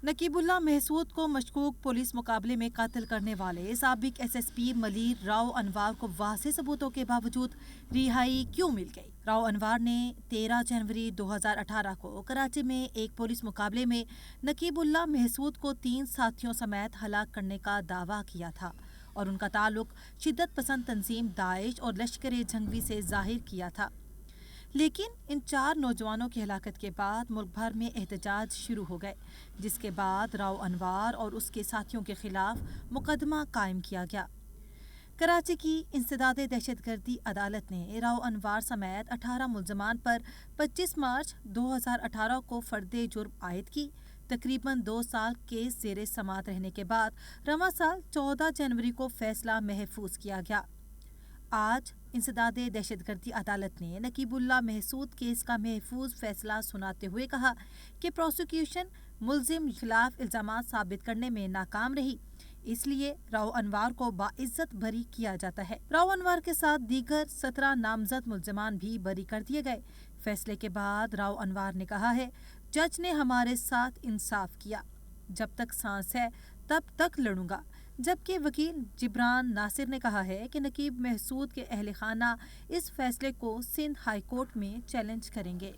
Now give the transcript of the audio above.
نقیب اللہ محسود کو مشکوک پولیس مقابلے میں قتل کرنے والے سابق S S P Malir Rao Anwar کو واضح ثبوتوں کے باوجود رہائی کیوں مل گئی؟ راؤ انوار نے 13 جنوری 2018 کو کراچی میں ایک پولیس مقابلے میں نقیب اللہ محسود کو 3 ساتھیوں سمیت ہلاک کرنے کا دعویٰ کیا تھا اور ان کا تعلق شدت پسند تنظیم داعش اور لشکر جنگوی سے ظاہر کیا تھا، لیکن ان 4 نوجوانوں کی ہلاکت کے بعد ملک بھر میں احتجاج شروع ہو گئے، جس کے بعد راؤ انوار اور اس کے ساتھیوں کے خلاف مقدمہ قائم کیا گیا۔ کراچی کی انسداد دہشت گردی عدالت نے راؤ انوار سمیت 18 ملزمان پر 25 مارچ 2018 کو فرد جرم عائد کی۔ تقریباً 2 سال کیس زیر سماعت رہنے کے بعد رواں سال 14 جنوری کو فیصلہ محفوظ کیا گیا۔ آج انسداد دہشت گردی عدالت نے نقیب اللہ محسود کیس کا محفوظ فیصلہ سناتے ہوئے کہا کہ پروسیکیوشن ملزم خلاف الزامات ثابت کرنے میں ناکام رہی، اس لیے راؤ انوار کو باعزت بری کیا جاتا ہے۔ راؤ انوار کے ساتھ دیگر 17 نامزد ملزمان بھی بری کر دیے گئے۔ فیصلے کے بعد راؤ انوار نے کہا ہے، جج نے ہمارے ساتھ انصاف کیا، جب تک سانس ہے تب تک لڑوں گا، جبکہ وکیل جبران ناصر نے کہا ہے کہ نقیب محسود کے اہل خانہ اس فیصلے کو سندھ ہائی کورٹ میں چیلنج کریں گے۔